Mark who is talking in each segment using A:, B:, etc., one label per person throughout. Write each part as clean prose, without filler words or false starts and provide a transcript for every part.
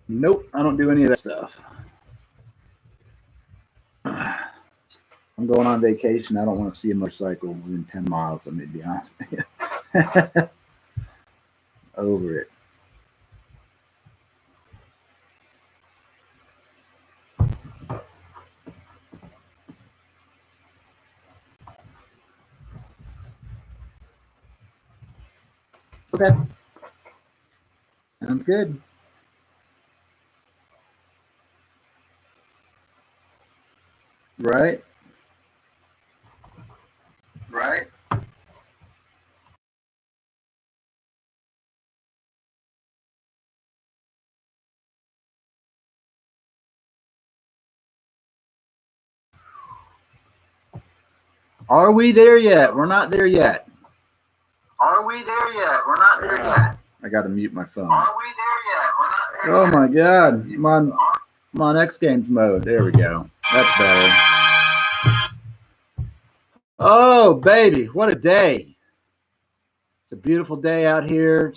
A: Nope, I don't do any of that stuff. I'm going on vacation. I don't want to see a motorcycle within 10 miles of me, to be honest with you. Over it. Okay. Sounds good. Right? Right? Are we there yet? We're not there yet.
B: Are we there yet? We're not there yet.
A: I got to mute my phone.
B: Are we there yet? We're not there
A: Oh
B: yet.
A: my God. I'm on X Games mode. There we go. That's better. Oh, baby. What a day. It's a beautiful day out here.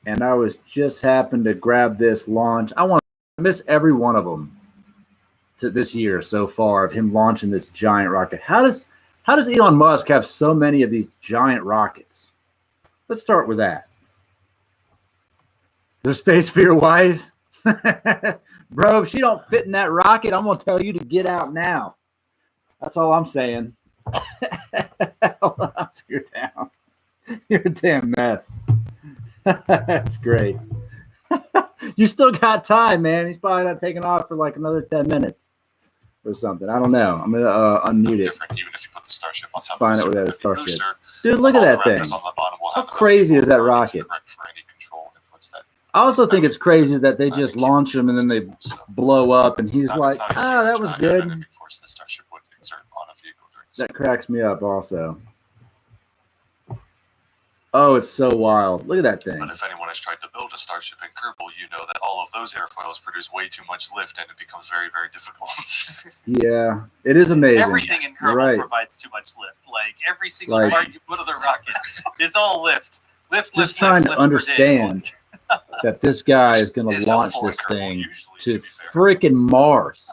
A: And I was just happened to grab this launch. I miss every one of them to this year so far of him launching this giant rocket. How does Elon Musk have so many of these giant rockets? Let's start with that. There's space for your wife? Bro, if she don't fit in that rocket, I'm going to tell you to get out now. That's all I'm saying. You're down. You're a damn mess. That's great. You still got time, man. He's probably not taking off for like another 10 minutes or something. I don't know. I'm going to unmute it.
C: Even if you put the Starship on top
A: find
C: of
A: out
C: the
A: where that Starship.
C: booster,
A: dude, look at that thing. How crazy is that rocket? I also think it's crazy that they just launch them and then they blow up, and he's like, that was good. That cracks me up also. Oh, it's so wild. Look at that thing.
C: But if anyone has tried to build a Starship in Kerbal, you know that all of those airfoils produce way too much lift, and it becomes very, very difficult.
A: Yeah, it is amazing.
D: Everything in Kerbal provides too much lift. Like, every single part you put on the rocket is all lift.
A: Just trying to understand that this guy is going to launch this thing to freaking Mars.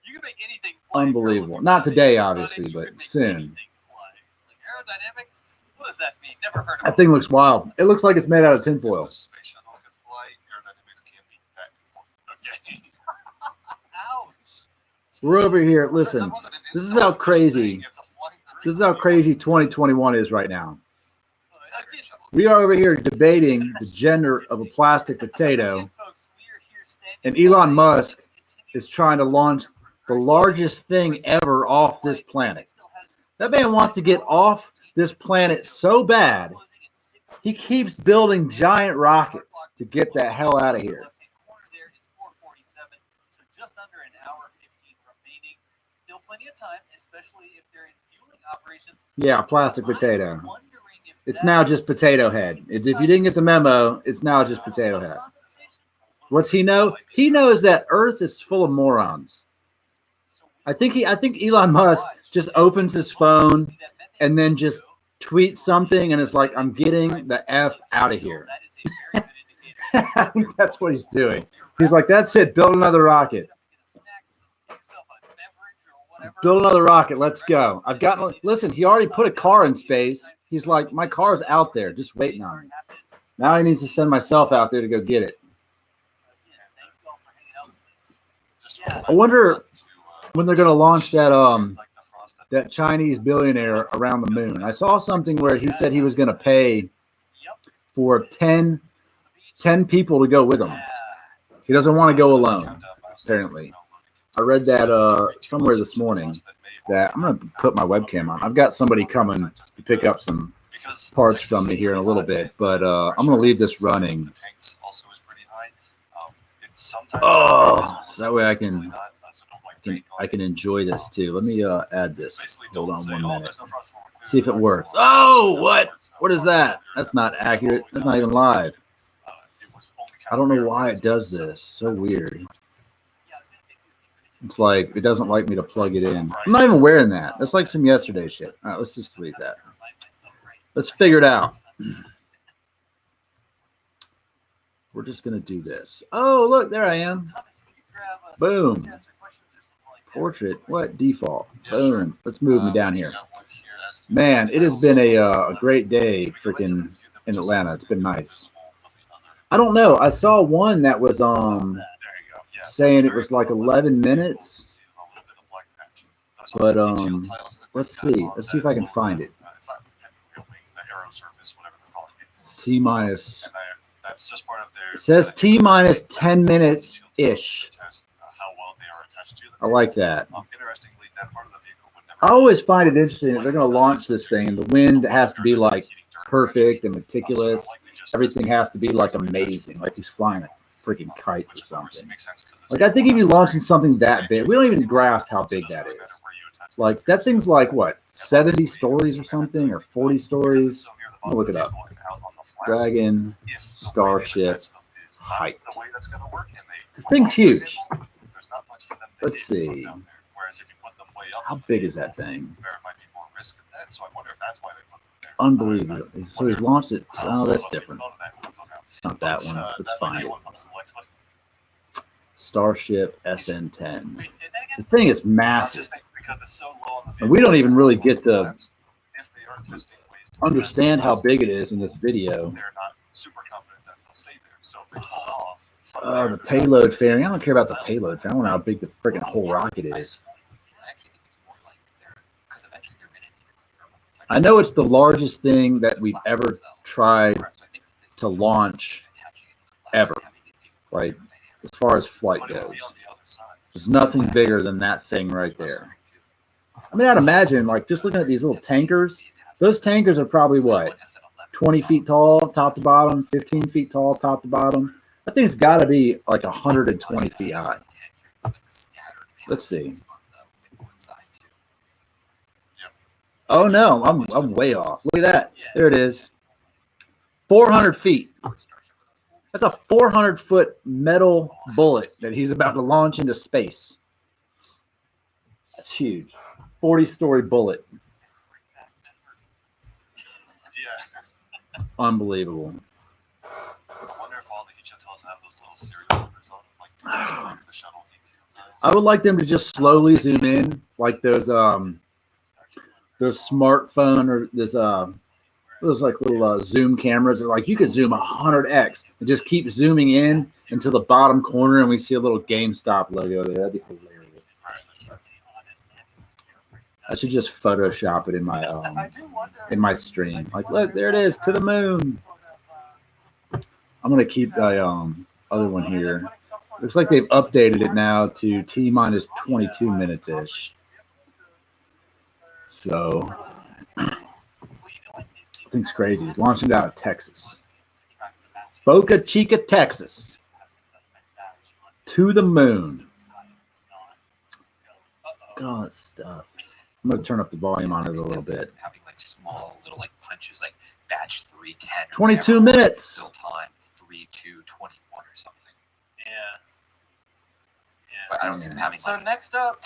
D: You can make anything fly.
A: Unbelievable. Not today, obviously, but soon.
D: Like aerodynamics? What does that mean? Never heard of
A: that thing looks wild. It looks like it's made out of tinfoil. We're over here. Listen, this is how crazy 2021 is right now. We are over here debating the gender of a plastic potato, and Elon Musk is trying to launch the largest thing ever off this planet. That man wants to get off this planet so bad, he keeps building giant rockets to get the hell out of here. Yeah, plastic potato. It's now just Potato Head. If you didn't get the memo, it's now just Potato Head. What's he know? He knows that Earth is full of morons. I think Elon Musk just opens his phone and then just tweets something and it's like, I'm getting the F out of here. I think that's what he's doing. He's like, that's it. Build another rocket. Build another rocket. Let's go. Listen, he already put a car in space. He's like, my car's out there, just waiting on me. Now he needs to send myself out there to go get it. I wonder when they're going to launch that Chinese billionaire around the moon. I saw something where he said he was going to pay for 10 people to go with him. He doesn't want to go alone, apparently. I read that somewhere this morning that I'm going to put my webcam on. I've got somebody coming to pick up some parts from me here in a little bit, but I'm going to leave this running. Oh, so that way I can enjoy this too. Let me add this. Hold on 1 minute. See if it works. Oh, what? What is that? That's not accurate. That's not even live. I don't know why it does this. So weird. It's like it doesn't like me to plug it in. I'm not even wearing that. That's like some yesterday shit. All right, let's just delete that. Let's figure it out. We're just gonna do this. Oh, look, there I am. Boom. Portrait. What? Default. Boom. Let's move me down here. Man, it has been a great day freaking in Atlanta. It's been nice. I don't know. I saw one that was saying it was like 11 minutes. But let's see. Let's see if I can find it. T minus. It says T minus 10 minutes ish. I like that. I always find it interesting that they're going to launch this thing, and the wind has to be like perfect and meticulous. Everything has to be like amazing, like he's flying a freaking kite or something. Like I think if you're launching something that big, we don't even grasp how big that is. Like that thing's like what, 70 stories or something, or 40 stories? I'll look it up. Dragon Starship height. The thing's huge. Let's see. How big is that thing? Unbelievable. So he's launched it. Oh, that's different. Not that one. Let's find it. Starship SN10. The thing is massive. And we don't even really get to understand how big it is in this video. The payload fairing. I don't care about the payload fairing. I don't know how big the freaking whole rocket is. I know it's the largest thing that we've ever tried to launch ever. Like, as far as flight goes. There's nothing bigger than that thing right there. I mean, I'd imagine, like, just looking at these little tankers, those tankers are probably, what, 20 feet tall, top to bottom, 15 feet tall, top to bottom. That thing's got to be, like, 120 feet high. Let's see. Oh, no, I'm way off. Look at that. There it is. 400 feet. That's a 400-foot metal bullet that he's about to launch into space. That's huge. 40-story bullet. Unbelievable. I would like them to just slowly zoom in, like those smartphone or those like little zoom cameras. Like you could zoom 100x and just keep zooming in until the bottom corner, and we see a little GameStop logo there. That'd be hilarious. I should just Photoshop it in my stream. Like, look, there it is, to the moon. I'm gonna keep the other one here. Looks like they've updated it now to T minus 22 minutes ish. So, I think it's crazy. He's launching it out of Texas. Boca Chica, Texas. To the moon. God, stuff. I'm going to turn up the volume on it a little bit.
E: Having like small little like punches, like batch 310.
A: 22 minutes.
E: Fill time 3221 or something.
D: Yeah.
E: But I don't see them having.
D: So
E: like,
D: next up.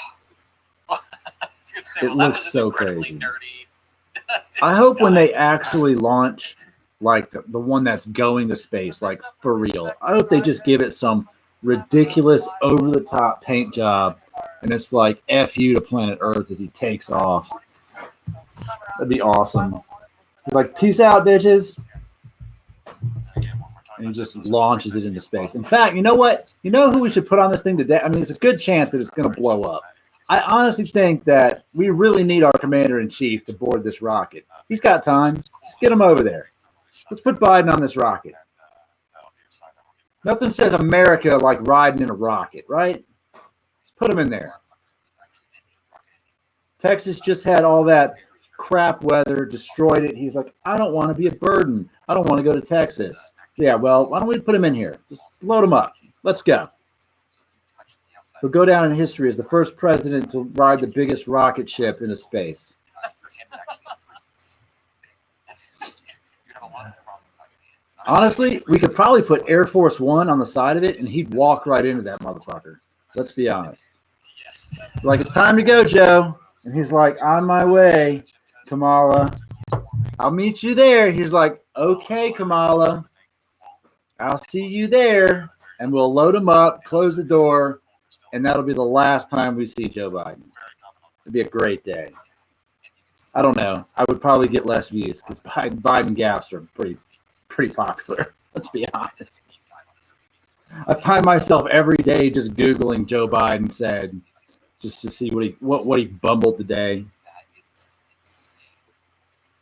A: It looks so crazy. I hope when they actually launch, like the one that's going to space, like for real, I hope they just give it some ridiculous over-the-top paint job, and it's like F you to planet Earth as he takes off. That'd be awesome. He's like, peace out, bitches. And he just launches it into space. In fact, you know what? You know who we should put on this thing today? I mean, it's a good chance that it's going to blow up. I honestly think that we really need our commander-in-chief to board this rocket. He's got time. Let's get him over there. Let's put Biden on this rocket. Nothing says America like riding in a rocket, right? Let's put him in there. Texas just had all that crap weather, destroyed it. He's like, I don't want to be a burden. I don't want to go to Texas. Yeah, well, why don't we put him in here? Just load him up. Let's go. He'll go down in history as the first president to ride the biggest rocket ship into space. Honestly, we could probably put Air Force One on the side of it, and he'd walk right into that motherfucker. Let's be honest. Like, it's time to go, Joe. And he's like, on my way, Kamala. I'll meet you there. He's like, okay, Kamala. I'll see you there. And we'll load him up, close the door, and that'll be the last time we see Joe Biden. It'd be a great day. I don't know. I would probably get less views because Biden gaffes are pretty popular. Let's be honest. I find myself every day just Googling Joe Biden said just to see what he bumbled today.
E: That is insane.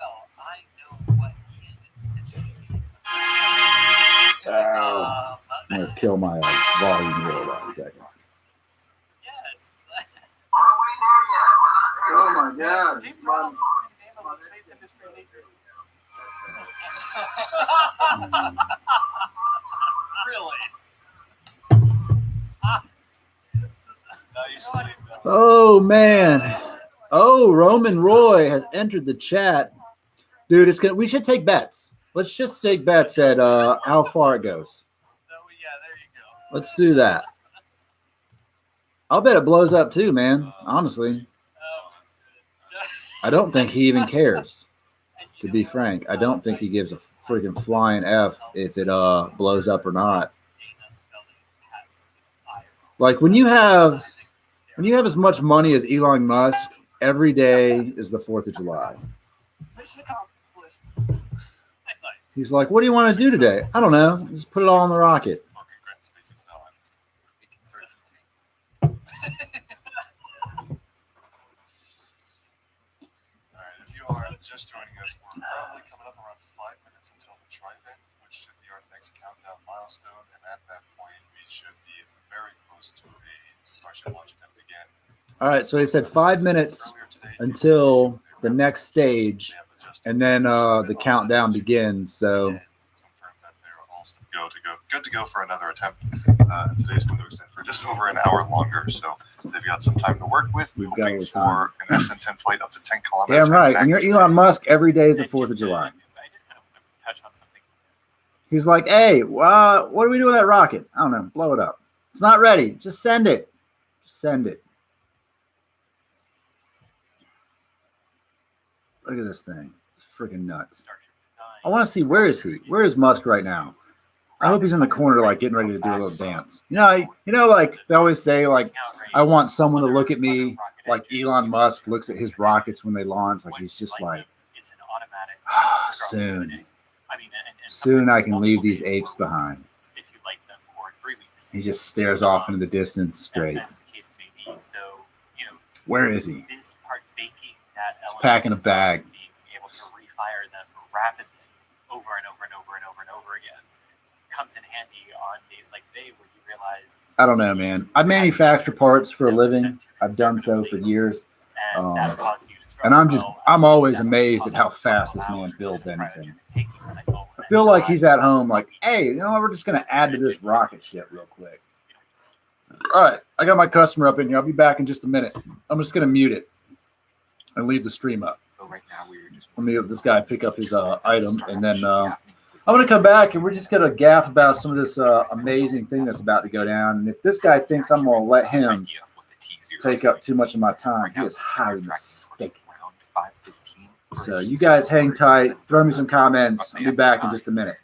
E: Oh, I know what he is.
A: I'm going to kill my volume real one second.
D: Yes.
B: Are we there yet? We're not there.
A: Oh, my God.
D: Deep Throat used to be the name of the space industry leader. Really?
C: Nice name, though.
A: Oh, man. Oh, Roman Roy has entered the chat. Dude, we should take bets. Let's just take bets at how far it goes.
D: Oh, yeah, there you go.
A: Let's do that. I'll bet it blows up too, man. Honestly,
D: Oh, good.
A: I don't think he even cares. To be frank, I don't think he gives a freaking flying F if it blows up or not. Like when you have as much money as Elon Musk, every day is the 4th of July.
D: Mission accomplished.
A: He's like, what do you want to do today? I don't know. Just put it all in the rocket.
C: Alright, if you are just joining us, we're probably coming up around 5 minutes until the tri-event, which should be our next countdown milestone, and at that point, we should be very close to a Starship launch attempt again.
A: All right, so he said 5 minutes
C: Earlier today,
A: until the next stage, and then the countdown begins. So
C: confirmed that they're all good to go for another attempt. Today's going to extend for just over an hour longer, so they've got some time to work with.
A: We've got
C: Hoping
A: a little time.
C: for an SN10 flight up to 10 kilometers.
A: damn right. When you're Elon Musk, every day is the
D: And
A: 4th of
D: just,
A: July.
D: I just kind of want to touch on something.
A: He's like, hey, what do we do with that rocket? I don't know. Blow it up. It's not ready. Just send it. Just send it. Look at this thing. It's freaking nuts.
D: Starship design.
A: I want to see, where is he? Where is Musk right now? I hope he's in the corner, like getting ready to do a little dance. Like they always say, like, I want someone to look at me like Elon Musk looks at his rockets when they launch. Like he's just like,
D: It's an automatic.
A: soon,
D: I mean, and
A: soon I can leave these apes behind.
D: if you like them for 3 weeks.
A: He just stares off into the distance. Great.
D: As the case may be. So,
A: Where is he?
D: this part baking that
A: He's
D: element
A: packing a
D: of
A: bag.
D: being able to refire them rapidly over and over and over and over and over again comes in handy on days like today where you realize
A: I don't know, man. I manufacture parts for a living. I've done so for years.
D: and that caused you to
A: And I'm
D: struggle.
A: always amazed at how fast this man builds anything. I feel like he's at home, like, hey, we're just going to add to this rocket ship real quick. All right, I got my customer up in here. I'll be back in just a minute. I'm just going to mute it and leave the stream up.
E: But right now we're just
A: Let me let this guy pick up his item, and then I'm going to come back, and we're just going to gaff about some of this amazing thing that's about to go down. And if this guy thinks I'm going to let him take up too much of my time, he is highly mistaken. So you guys hang tight. Throw me some comments. I'll be back in just a minute.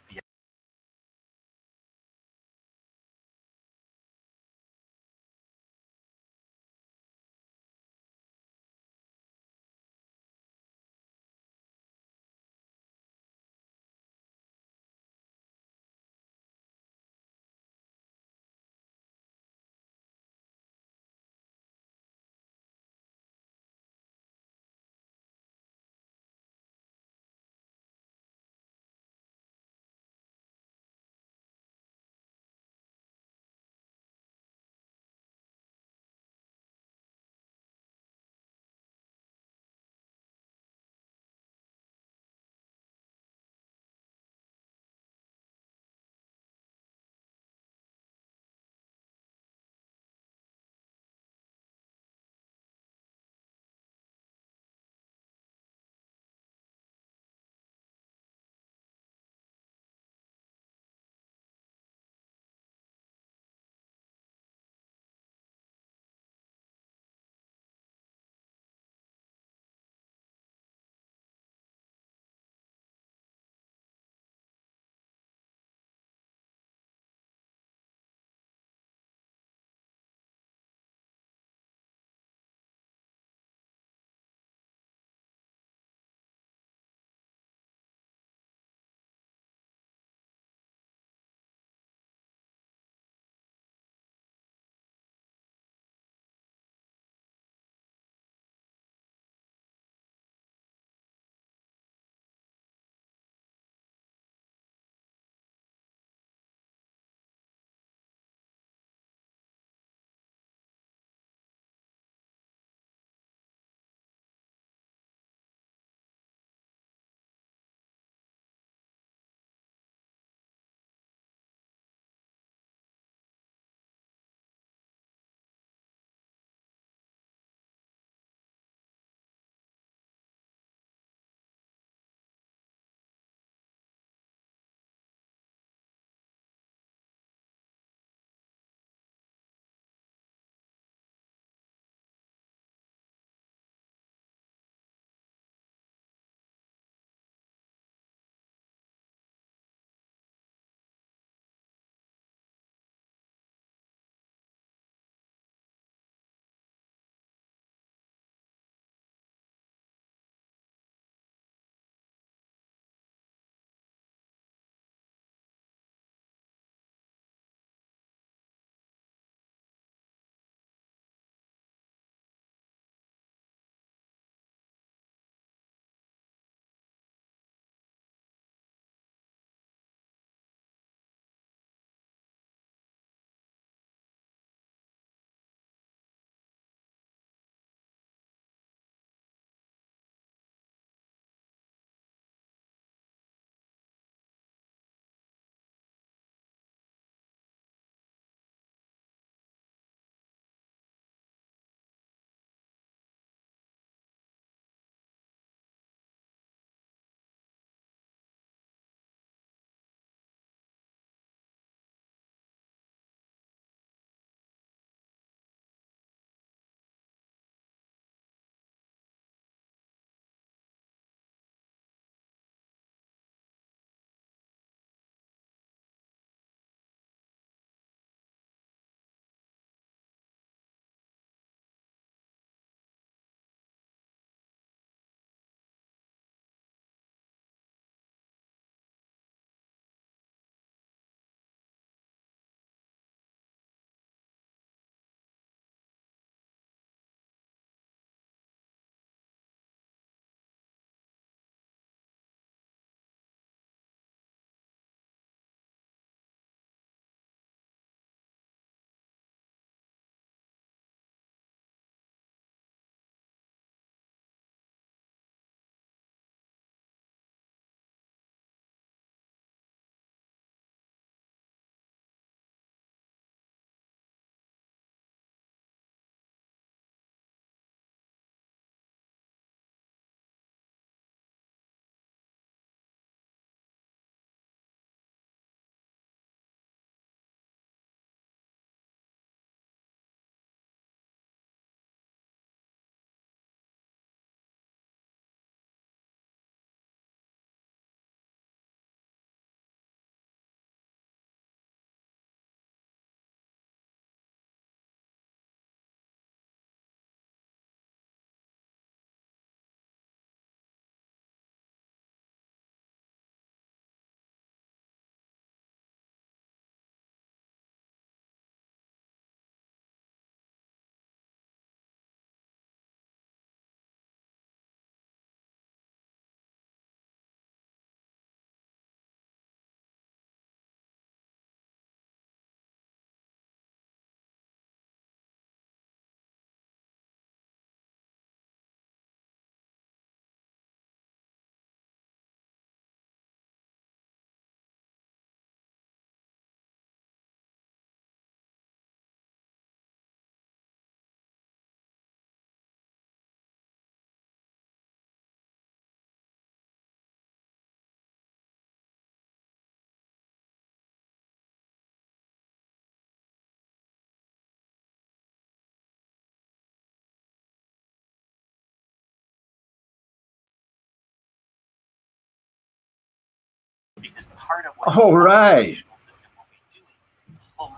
D: because part of what
A: All right.
D: operational system will be doing is pulling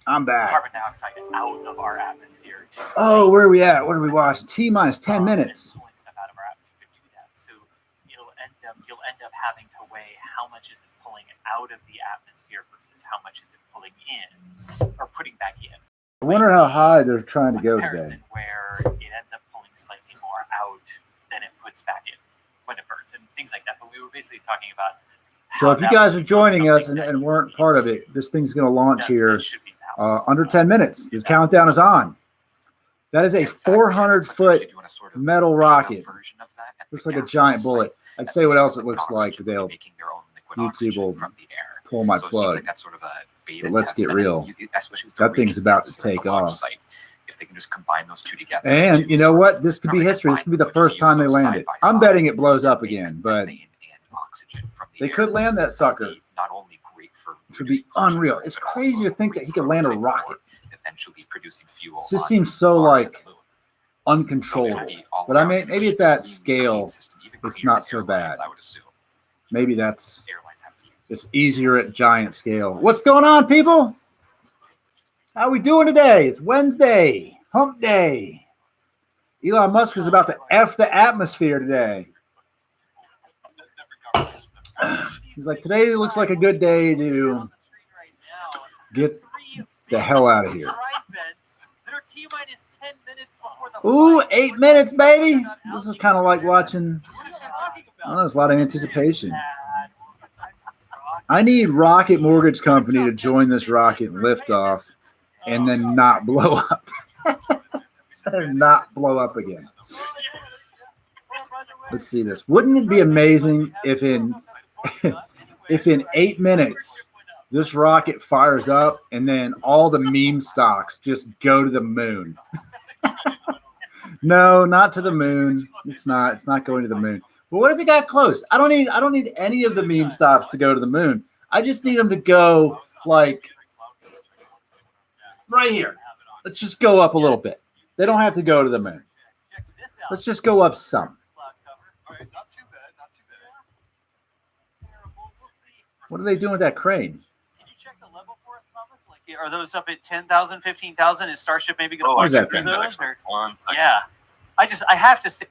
A: I'm back.
D: carbon dioxide out of our atmosphere.
A: Oh, where are we at? What are we watching? T minus 10 minutes.
D: Pulling stuff out of our atmosphere to do that. So you'll end up having to weigh how much is it pulling out of the atmosphere versus how much is it pulling in or putting back in.
A: I wonder how high they're trying to go today.
D: Comparison where it ends up pulling slightly more out than it puts back in when it burns and things like that. But we were basically talking about.
A: So if you guys are joining us and weren't part of it, this thing's going to launch here under 10 minutes. The countdown is on. That is a 400-foot metal rocket. Looks like a giant bullet. I'd say what else it looks like. They'll YouTube will pull my plug. But let's get real. That thing's about to take off.
F: If they can just combine those two together.
A: And you know what? This could be history. This could be the first time they land it. I'm betting it blows up again, but they could land that sucker.
F: Not only great for
A: it would be unreal. It's crazy to think that he could land a rocket.
F: Eventually producing fuel.
A: It just seems so like uncontrollable. But I mean, maybe at that scale, it's not so bad.
F: I would assume.
A: Maybe it's easier at giant scale. What's going on, people? How we doing today? It's Wednesday, hump day. Elon Musk is about to F the atmosphere today. He's like, today looks like a good day to get the hell out of here. Ooh, 8 minutes, baby. This is kind of like watching, I don't know, there's a lot of anticipation. I need Rocket Mortgage Company to join this rocket and lift off and then not blow up. And not blow up again. Let's see this. Wouldn't it be amazing if in 8 minutes this rocket fires up and then all the meme stocks just go to the moon? No, not to the moon. It's not going to the moon. But what if it got close? I don't need any of the meme stocks to go to the moon. I just need them to go like right here. Let's just go up a little bit. They don't have to go to the moon. Let's just go up some.
C: Not too bad, not too bad.
A: What are they doing with that crane?
D: Can you check the level for us, Thomas? Like, are those up at 10,000, 15,000? Is Starship maybe going to
A: What is that
D: through
A: thing?
D: those? Yeah. I have to say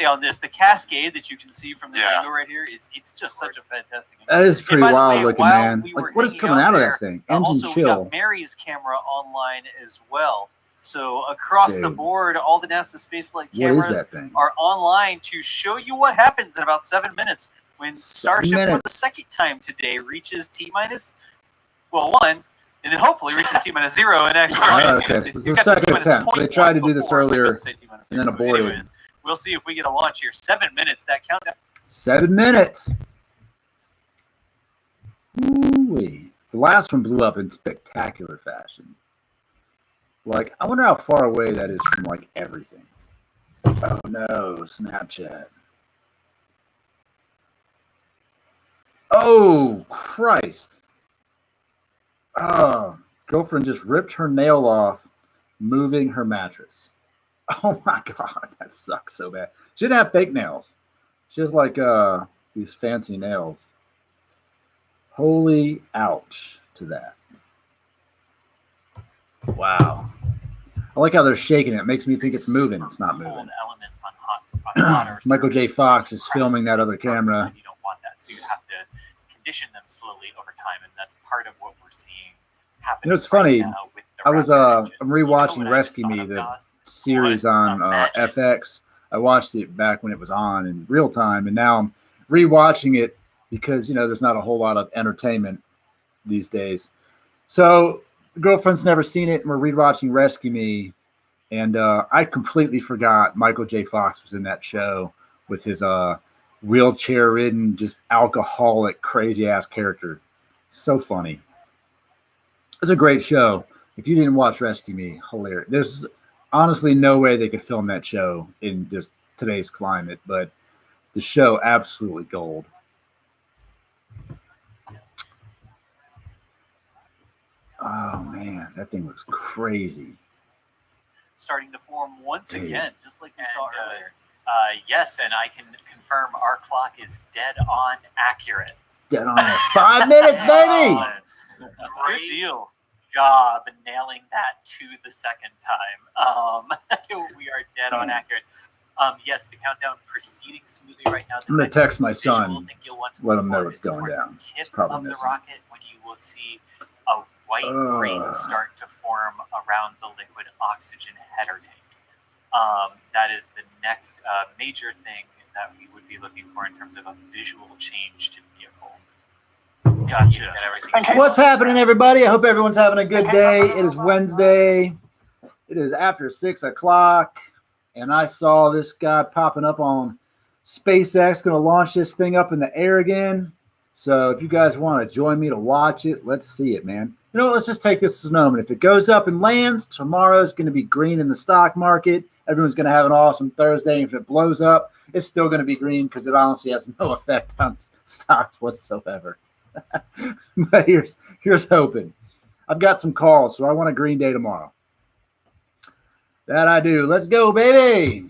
D: on this, the cascade that you can see from this angle right here it's just such a fantastic.
A: That is pretty
D: by the
A: wild
D: way,
A: looking,
D: while
A: man.
D: we were
A: Like, what is
D: hanging
A: coming out of
D: there,
A: that thing? Engine
D: also, we
A: chill.
D: got Mary's camera online as well. So across the
A: Dude.
D: board, all the NASA spaceflight
A: What is
D: cameras
A: that thing?
D: are online to show you what happens in about 7 minutes when Starship for the second time today reaches T-minus, well, 1, and then hopefully reaches T-minus 0 and actually.
A: Okay, so it's the second attempt. They tried to do this earlier and then aborted.
D: Anyways, we'll see if we get a launch here. 7 minutes, that countdown.
A: 7 minutes. Ooh-wee. The last one blew up in spectacular fashion. Like, I wonder how far away that is from, like, everything. Oh, no. Snapchat. Oh, Christ. Oh, girlfriend just ripped her nail off moving her mattress. Oh, my God. That sucks so bad. She didn't have fake nails. She has, like, these fancy nails. Holy ouch to that. Wow. I like how they're shaking it. It makes me think it's moving. It's not moving.
D: Elements on hot
A: Michael J. Fox is filming that other camera.
D: You don't want that, so you have to condition them slowly over time, and that's part of what we're seeing happen.
A: You know, it's funny.
D: Now with the
A: I was
D: rapid
A: I'm
D: engines.
A: rewatching
D: You know what I just
A: Rescue
D: thought
A: Me,
D: of,
A: the
D: Goss?
A: series on
D: Imagine.
A: FX. I watched it back when it was on in real time, and now I'm rewatching it because, you know, there's not a whole lot of entertainment these days. So the girlfriend's never seen it, and we're rewatching Rescue Me, and I completely forgot Michael J. Fox was in that show with his wheelchair-ridden, just alcoholic, crazy-ass character. So funny. It's a great show. If you didn't watch Rescue Me, hilarious. There's honestly no way they could film that show in just today's climate, but the show absolutely gold. Oh man, that thing looks crazy.
D: Starting to form once
A: Dude.
D: again, just like we saw earlier. Yes, and I can confirm our clock is dead on accurate.
A: Dead on it. 5 minutes, baby.
D: Good deal.
E: Job nailing that to the second time. We are dead on accurate. Yes, the countdown proceeding smoothly right now.
A: I'm going to text my
E: visual
A: son,
E: thing you'll want to
A: let
E: look
A: him know
E: for
A: it's
E: is
A: going
E: toward
A: down.
E: the tip
A: probably
E: of the
A: missing.
E: rocket when you will see a white ring start to form around the liquid oxygen header tank. That is the next major thing that we would be looking for in terms of a visual change to the vehicle.
D: Gotcha.
E: And everything is
A: What's happening, everybody? I hope everyone's having a good day. It is Wednesday. It is after 6 o'clock, and I saw this guy popping up on SpaceX, going to launch this thing up in the air again. So if you guys want to join me to watch it, let's see it, man. You know, let's just take this as an omen. If it goes up and lands, tomorrow's going to be green in the stock market. Everyone's going to have an awesome Thursday. If it blows up, it's still going to be green because it honestly has no effect on stocks whatsoever. But here's hoping. I've got some calls, so I want a green day tomorrow. That I do. Let's go, baby.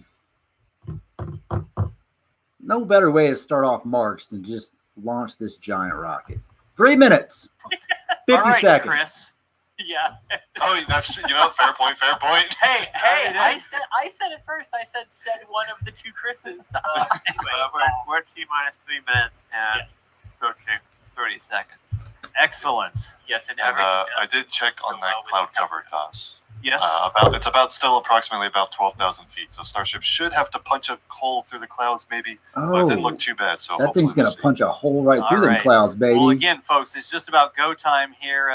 A: No better way to start off March than just launch this giant rocket. 3 minutes. 50
D: All right,
A: seconds.
D: Chris.
E: Yeah.
C: Oh, that's fair point.
E: Hey, I said it first. I said one of the two Chris's. Anyway,
B: We're T-minus 3 minutes and 30 seconds.
D: Excellent.
E: yes, and
C: And
E: everything.
C: I did check on that cloud cover, Toss.
D: Yes.
C: It's still approximately about 12,000 feet. So Starship should have to punch a hole through the clouds, maybe. But it didn't look too bad. So
A: That thing's going to punch a hole right
D: All
A: through them
D: right.
A: clouds, baby.
D: Well, again, folks, it's just about go time here.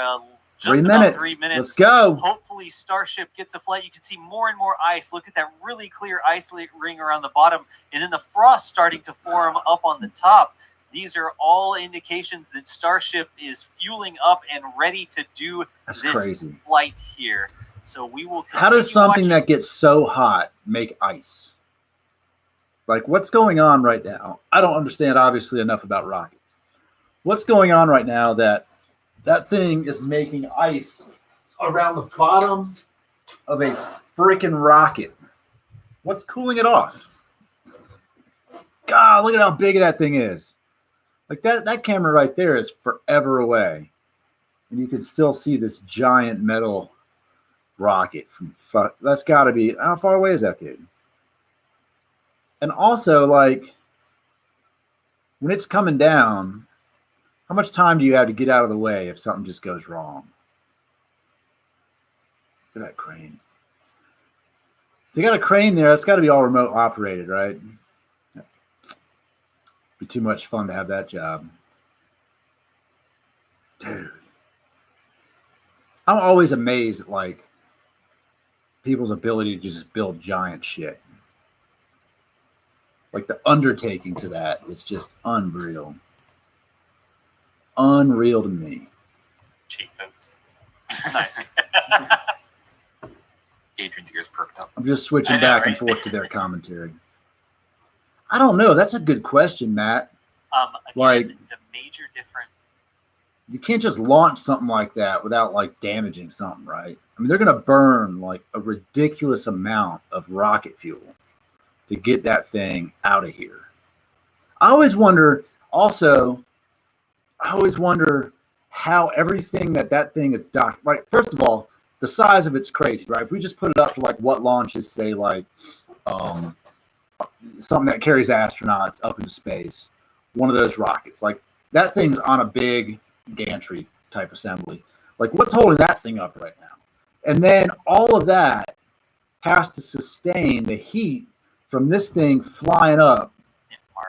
D: Just
A: 3
D: about
A: minutes.
D: 3 minutes.
A: Let's go.
D: Hopefully, Starship gets a flight. You can see more and more ice. Look at that really clear ice ring around the bottom, and then the frost starting to form up on the top. These are all indications that Starship is fueling up and ready to do
A: That's
D: this
A: crazy.
D: flight here. So we will.
A: How does
D: continue
A: something
D: watching.
A: that gets so hot make ice? Like, what's going on right now? I don't understand, obviously, enough about rockets. What's going on right now that thing is making ice around the bottom of a freaking rocket? What's cooling it off? God, look at how big that thing is. Like, that camera right there is forever away. And you can still see this giant metal rocket from that's got to be, how far away is that, dude? And also, like, when it's coming down, how much time do you have to get out of the way if something just goes wrong? Look at that crane. If you got a crane there, it's got to be all remote operated, right? Be too much fun to have that job. Dude. I'm always amazed at, like, people's ability to just build giant shit. Like, the undertaking to that is just unreal. Unreal to me.
E: cheap folks.
D: Nice.
F: Adrian's ears perked up.
A: I'm just switching
E: I know,
A: back and
E: right?
A: forth to their commentary. I don't know. That's a good question, Matt.
E: Again,
A: Like-
E: the major difference.
A: You can't just launch something like that without, like, damaging something, right? I mean, they're going to burn, like, a ridiculous amount of rocket fuel to get that thing out of here. I always wonder how everything that thing is docked. Like, first of all, the size of it's crazy, right? If we just put it up to, like, what launches, say, like, something that carries astronauts up into space, one of those rockets, like, that thing's on a big gantry type assembly. Like, what's holding that thing up right now? And then all of that has to sustain the heat from this thing flying up,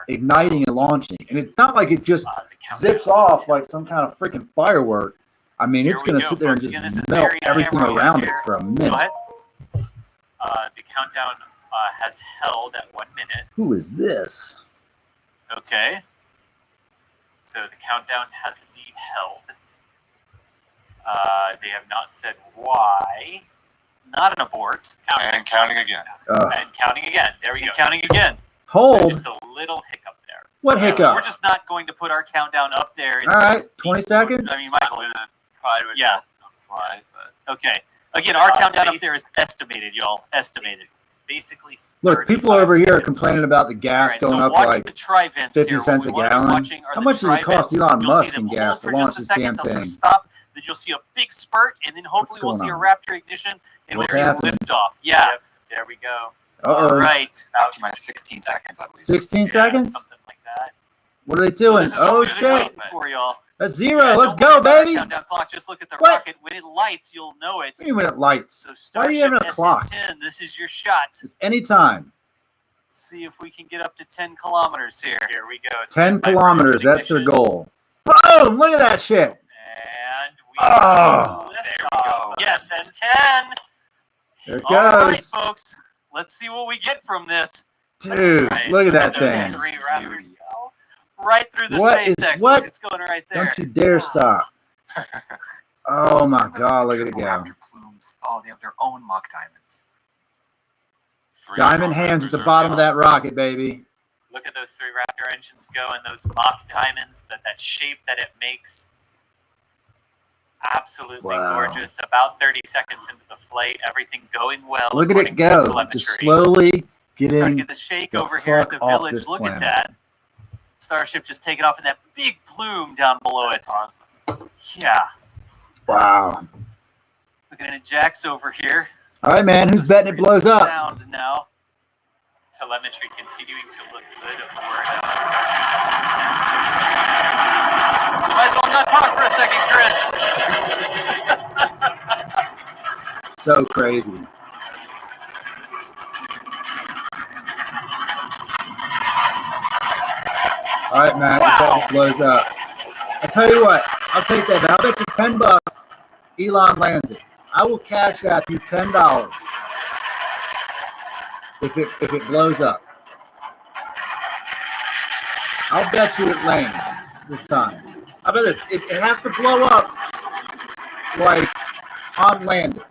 A: igniting and launching. And it's not like it just zips off like some kind of freaking firework. I mean, it's
D: Here we
A: going to
D: go,
A: sit there and
D: folks. Again, this
A: just
D: is
A: melt
D: Mary's
A: everything
D: camera
A: around
D: here.
A: it for a
D: Go
A: minute.
D: ahead.
E: The countdown has held at 1 minute.
A: Who is this?
D: Okay.
E: So the countdown has indeed held. They have not said why.
D: Not an abort.
C: And counting again.
E: And counting again. There we go.
D: And counting again.
A: Hold.
E: Just a little hiccup there.
A: What
D: Yeah, so
A: hiccup?
D: we're just not going to put our countdown up there.
A: All right, 20 seconds.
D: I mean, Michael is
B: Probably would
D: Yeah.
B: just apply, but
D: okay. Again, our countdown up
E: base-
D: there is estimated, y'all. Estimated.
E: Basically
A: Look, people over here are complaining about the gas
D: Alright,
A: going
D: so
A: up
D: watch
A: like
D: the tri-vents
A: 50
D: here.
A: cents a
D: What we wanna be
A: gallon.
D: watching are
A: How
D: the
A: much does it cost
D: tri-vents.
A: Elon
D: You'll
A: Musk
D: see them
A: in
D: hold
A: gas to
D: for
A: launch
D: just a
A: this
D: second,
A: damn
D: they'll sort of
A: thing?
D: stop, then you'll see a big spurt, and then hopefully we'll
A: What's
D: see a
A: going
D: Raptor ignition, and
A: What's
D: we'll see a
A: happening?
D: lift off. Yeah.
E: Yep, there we go.
A: Uh-oh.
D: Right.
F: About to minus 16 seconds, I believe.
A: 16
D: Yeah,
A: seconds?
D: something like that.
A: What are they
D: So
A: doing?
D: this is what
A: Oh,
D: we've been
A: shit.
D: waiting for, y'all.
A: That's zero.
D: Yeah,
A: Let's
D: don't
A: go,
D: worry about our
A: baby.
D: countdown clock. Just look at the
A: What?
D: rocket. When it lights, you'll know it.
A: What do you mean when it lights?
D: So
A: Why are you
D: Starship
A: having a clock?
D: SN10, this is your shot.
A: It's anytime.
D: Let's see if we can get up to 10 kilometers here.
E: Here we go.
A: 10
E: Stand by for
A: kilometers.
E: engine
A: That's their
E: ignition.
A: goal. Boom! Look at that shit.
D: And we
A: Oh,
D: lift
F: there we
D: off.
F: go.
D: Yes.
E: 10.
A: There it
D: All right,
A: goes.
D: folks. Let's see what we get from this.
A: Dude,
D: Right,
A: look at that
D: those
A: thing.
D: three Raptors go right through the
A: What is-
D: SpaceX.
A: what?
D: Look, it's going right there.
A: Don't you dare stop. Oh my God, look at it
F: Triple
A: go.
F: Raptor plumes. Oh, they have their own mock diamonds.
A: Diamond hands at the bottom of that rocket, baby.
E: Look at those three Raptor engines go and those mock diamonds, that shape that it makes. Absolutely
A: Wow.
E: gorgeous. About 30 seconds into the flight, everything going well.
A: Look at it
E: according to the
A: go.
E: telemetry.
A: Just slowly
D: Start to
A: getting.
D: get the shake
A: the
D: over here at
A: fuck
D: the
A: off
D: village.
A: this
D: Look
A: planet.
D: at that. Starship just taking off in that big plume down below it. Yeah.
A: Wow.
D: Looking at Jax over here.
A: All right, man. Who's betting it blows up?
D: Sound now.
E: Telemetry continuing to look good aboard
D: Might as well not talk for a second, Chris.
A: So crazy. All right, Matt. Wow. Betting it blows up. I'll tell you what. I'll take that. I'll bet you $10 Elon lands it. I will cash out you $10 if it blows up. I'll bet you it lands this time. I bet this. It has to blow up like on landing.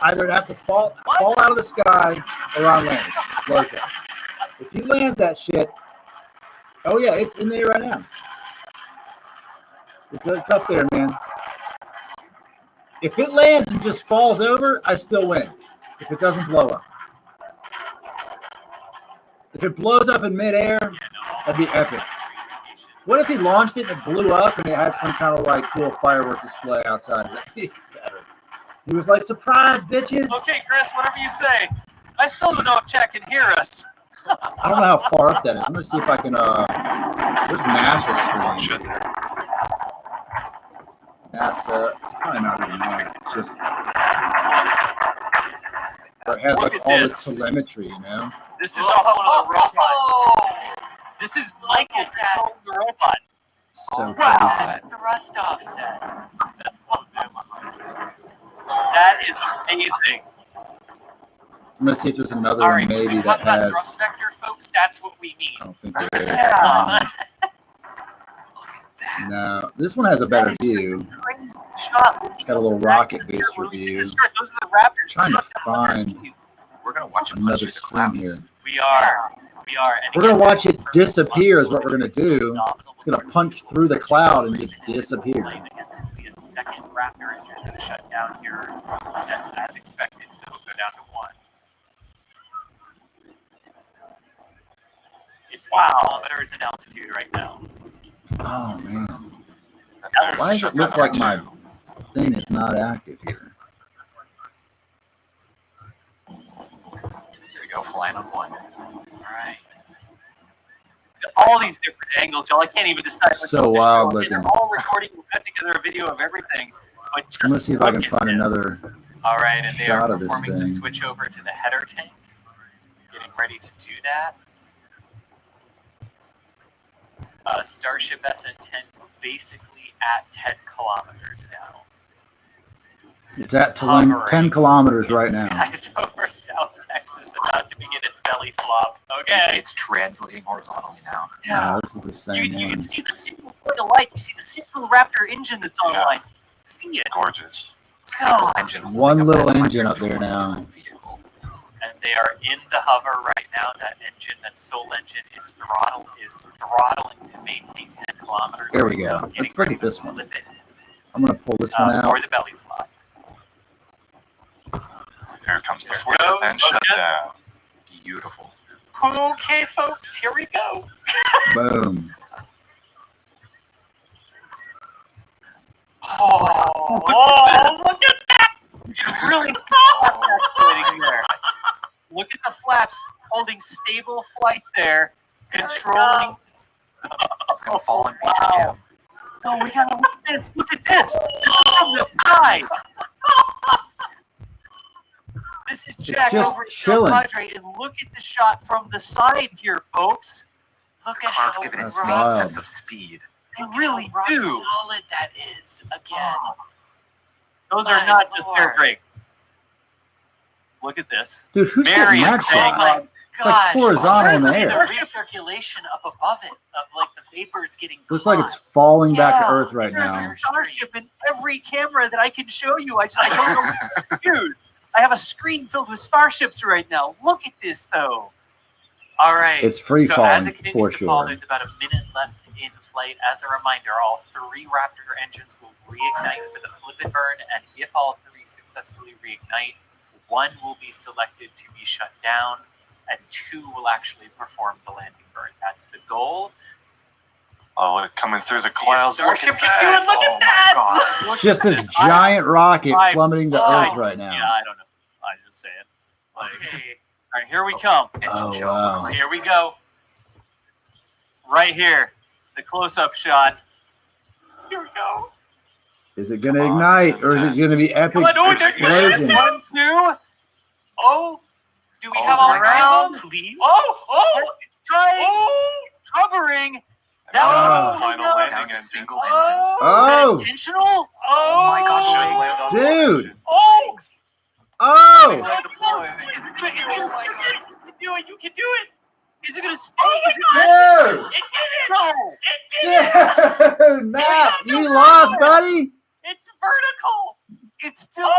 A: Either it has to fall out of the sky or on landing. Blows up. If he lands that shit, oh yeah, it's in there right now. It's up there, man. If it lands and just falls over, I still win. If it doesn't blow up. If it blows up in midair, that'd be epic. What if he launched it and it blew up and it had some kind of like cool firework display outside? That'd be better. He was like, surprise, bitches.
D: Okay, Chris, whatever you say. I still don't know if Jack can hear us.
A: I don't know how far up that is. I'm going to see if I can, where's NASA's screen? NASA, it's probably not even that. It's just, it has like all this telemetry, you know?
D: This is off one of the robots. This is Michael controlling the robot.
A: So
E: Wow, the rust offset.
D: That's one of them. That is amazing.
A: I'm going to see if there's another
E: All
A: one
E: right,
A: maybe
E: we
A: that
E: talk about
A: has,
E: thrust vector, folks. That's what we need.
A: I don't think there is.
D: Yeah.
A: No, this one has a better view.
D: Crazy shot.
A: It's got a little rocket booster view.
D: Those are the Raptors.
A: Trying to find
F: We're going to watch it punch
A: another
F: through the
A: screen here.
F: clouds.
E: We are. And
A: We're going to
E: again,
A: watch it disappear is what we're going to do. It's going to punch through the cloud and just disappear.
E: Again, there will be a second Raptor engine that shut down here. That's as expected, so it'll go down to 1. It's 8 kilometers in altitude right now.
A: Oh, man. Why does it look like my thing is not active here?
F: There we go, flying on 1.
E: All right.
D: All these different angles, y'all. I can't even decide. Which
A: So
D: one to
A: wild
D: show.
A: looking.
D: They're all recording. We'll put together a video of everything. But just
A: I'm going to see if I can
D: look at
A: find
D: this.
A: another.
E: All right, and they
A: Shot
E: are
A: of this
E: performing the
A: thing.
E: switch over to the header tank. Getting ready to do that. Starship SN10 basically at 10 kilometers now.
A: It's at
E: Hovering
A: 10 kilometers
E: in
A: right
E: the
A: now.
E: skies over South Texas, about to begin its belly flop.
F: You see
E: Okay.
F: it's translating horizontally now.
A: No, this is the same
D: You
A: one.
D: can see the single point of light. You see the single Raptor engine that's on
C: Yeah.
D: light. See it.
C: Gorgeous.
F: Single
D: God.
F: engine. holding
A: One
F: up
A: little
F: that
A: engine up there
F: 120
A: now.
F: vehicle.
E: And they are in the hover right now. That engine, that sole engine, is throttling to maintain 10 kilometers.
A: There we
E: right
A: go.
E: now, getting
A: Let's look
E: ready
A: at this
E: to
A: one.
E: flip it,
A: I'm going to pull this one out.
E: for the belly flop.
C: Here comes the
E: There
C: flip
E: it goes.
C: and shut down.
F: Beautiful.
E: Okay, folks, here we go.
A: Boom.
E: Oh, look at that! Really calculating there. Look at the flaps holding stable flight there, controlling.
F: It's gonna fall in each
E: Wow. No, we gotta look at this. Look at this. This is from the side. This is Jack
A: just
E: over at
A: chilling.
E: Padre, and look at the shot from the side here, folks. Look
F: The
E: at
F: cloud's
E: how
F: giving it
A: That's
F: same
A: wild.
F: sense of speed.
E: they really
D: rock
E: do.
D: solid that is. Again.
E: Those are
D: My
E: not just
D: Lord.
E: air brake. Look at this.
A: Dude, who's
E: Mary
A: getting
E: is
A: that
E: saying,
A: shot?
E: like,
A: It's like horizontal in the
D: See
A: air.
D: the recirculation up above it of like the vapors getting
A: Looks
D: caught.
A: like it's falling back to
E: Yeah,
A: Earth right
E: there's
A: now.
E: a Starship in every camera that I can show you. I don't know. Dude, I have a screen filled with starships right now. Look at this, though.
D: All right.
A: It's free
D: so
A: falling
D: as it continues
A: for
D: to fall,
A: sure.
D: there's about a minute left in flight. As a reminder, all 3 Raptor engines will reignite for the flip and burn, and if all 3 successfully reignite, 1 will be selected to be shut down, and 2 will actually perform the landing burn. That's the goal.
C: Oh, it coming through the
D: See,
C: clouds. Look
D: Starship
C: at
D: can
C: that.
D: do it. Look
C: Oh
D: at
C: my
D: that.
C: God.
E: Look
A: Just
E: at
A: this giant rocket
E: I'm
A: plummeting to
E: sorry.
A: Earth right now.
E: Yeah, I don't know. I just say it. Like,
D: Okay,
E: all right, here we come.
F: Engine
A: Oh,
F: show
A: wow.
F: looks like.
D: here we go.
E: Right here. The close-up shot. Here we go.
A: Is it going to
C: Come on,
A: ignite or is it going to be epic
D: Come on, oh, there's
A: explosion?
E: 1, 2.
D: Oh, do we
F: Oh
D: have all
F: my
D: 3 of
E: God.
D: them?
F: Please.
D: Oh,
E: Trying.
D: oh,
E: Hovering.
C: And
E: That was
A: Ah.
E: a
C: final
E: oh,
C: landing
F: Down to
C: engine.
F: single engine.
E: Was that
A: Oh,
E: intentional?
F: Oh my God,
C: Should
F: the
C: land on
A: Dude.
C: one engine.
D: oh.
A: oh,
C: Right deploy.
D: You can do it.
E: Is it going to stay?
D: Oh
E: Is it
A: dude,
D: It did it.
E: No.
D: It did it.
A: dude, Matt, you lost, buddy.
D: It's vertical.
E: It's still.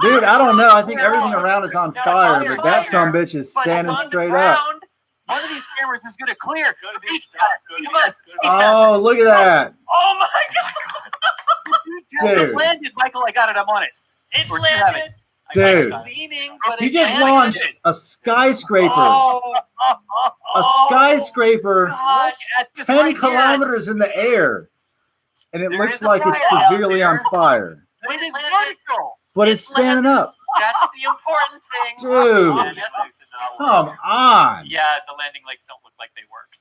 A: Dude, I don't know. I think everything around it's on
D: No, it's
A: fire,
D: on
A: but that
D: fire,
A: sumbitch is
E: but it's
A: standing
D: on the
A: straight up.
D: ground.
E: One of these cameras is going to clear.
C: Good,
E: Beat
C: good,
E: that.
C: good,
E: Come on.
C: good, good.
A: Oh, look at that.
D: Oh my God!
E: It
A: Dude.
E: landed, Michael. I got it. I'm on it.
D: It
E: Or do you have
D: landed.
A: Dude.
E: I
D: Leaning, but
A: He
D: it
A: just
D: landed.
A: launched a skyscraper.
D: Oh,
A: A skyscraper
D: gosh.
E: At this
A: 10
E: right here,
A: kilometers in the air. And it
E: There
A: looks
E: is a
A: like it's
E: fire out
A: severely on
E: there.
A: fire.
E: It is
D: landed.
E: vertical.
A: But it's standing up.
D: That's the important thing.
A: Dude.
D: Oh, yes.
A: Come on.
D: Yeah, the landing legs don't look like they worked.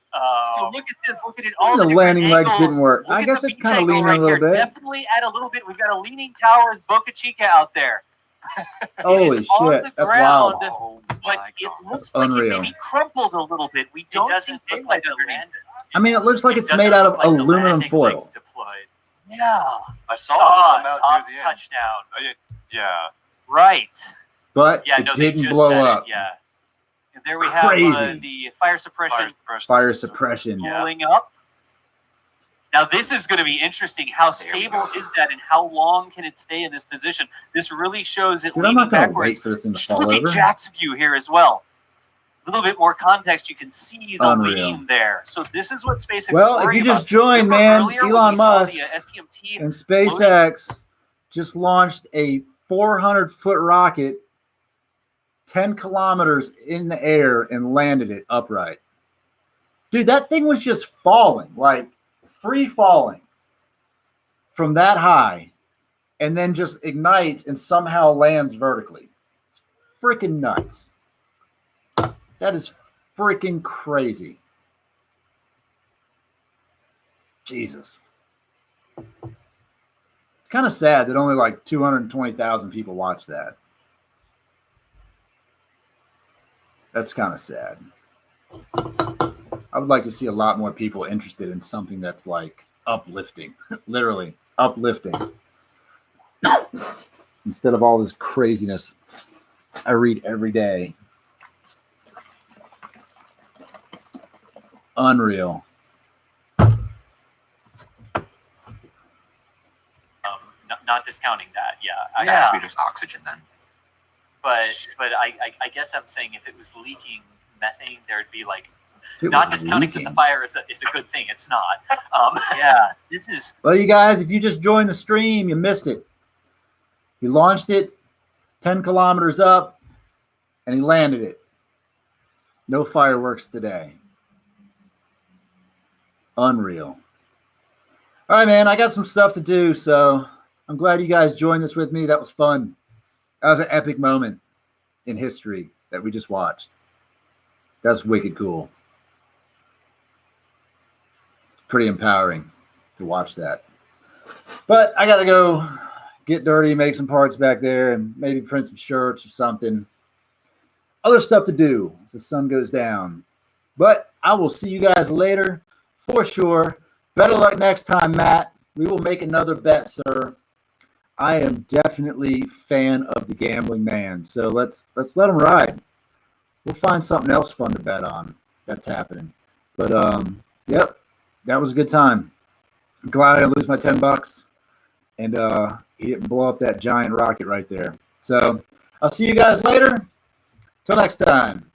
E: So look at this. Look at it. All
A: The
E: the
A: landing
E: different
A: legs
E: angles.
A: didn't work.
E: Look
A: I
E: at
A: guess
E: the
A: it's
E: beach
A: kind of
E: angle
A: leaning
E: right
A: a little
E: here.
A: bit.
E: Definitely add a little bit. We've got a leaning towers Boca Chica out there.
A: Holy
E: It is on
A: shit.
E: the
A: That's
E: ground,
A: wild.
F: Oh
E: But
F: my
E: it
F: God.
E: looks like it
A: unreal.
E: maybe crumpled a little bit. We
D: It
E: don't see
D: doesn't look
E: daylight
D: like the
E: underneath.
D: landing.
A: I mean, it looks like
D: It
A: it's
D: doesn't
A: made out
D: look
A: of
D: like the
A: aluminum
D: landing
A: foil.
D: legs deployed.
E: Yeah.
C: I saw
D: Oh,
C: it come out
D: soft
C: near the end.
D: touchdown.
C: Yeah.
E: Right.
A: But
D: Yeah,
A: it
D: no, they
A: didn't
D: just
A: blow
D: said
A: up.
D: it. Yeah.
E: And there we have
A: Crazy.
E: the fire suppression
A: Fire suppression.
D: Yeah.
E: rolling up. Now this is going to be interesting. How stable is that, and how long can it stay in this position? This really shows it
A: Dude, I'm
E: leaning
A: not going to wait
E: backwards.
A: for this thing to
E: Just
A: fall
E: look
A: over.
E: at Jack's view here as well. A little bit more context. You can see the
A: Unreal.
E: lean there. So this is what SpaceX
A: Well,
E: is
A: if
E: worried
A: you just
E: about.
A: joined,
E: Remember
A: man,
E: earlier when
A: Elon
E: we saw
A: Musk
E: the, SPMT
A: and SpaceX just launched a 400-foot rocket 10 kilometers in the air and landed it upright. Dude, that thing was just falling, like free falling from that high, and then just ignites and somehow lands vertically. It's freaking nuts. That is freaking crazy. Jesus. It's kind of sad that only like 220,000 people watch that. That's kind of sad. I would like to see a lot more people interested in something that's like uplifting, literally uplifting, instead of all this craziness I read every day. Unreal.
D: Not discounting that. Yeah.
F: That has to be just oxygen then.
D: But I guess I'm saying if it was leaking methane, there'd be like
A: It
D: not
A: was
D: discounting that
A: leaking.
D: the fire is a good thing. It's not.
E: Yeah, this is
A: Well, you guys, if you just joined the stream, you missed it. He launched it 10 kilometers up, and he landed it No fireworks today. Unreal. All right, man. I got some stuff to do, so I'm glad you guys joined this with me. That was fun. That was an epic moment in history that we just watched. That's wicked cool. Pretty empowering to watch that. But I got to go get dirty, make some parts back there, and maybe print some shirts or something. Other stuff to do as the sun goes down. But I will see you guys later for sure. Better luck next time, Matt. We will make another bet, sir. I am definitely a fan of the gambling man. So let's let him ride. We'll find something else fun to bet on that's happening. But yep, that was a good time. I'm glad I didn't lose my $10 and he didn't blow up that giant rocket right there. So I'll see you guys later. Till next time.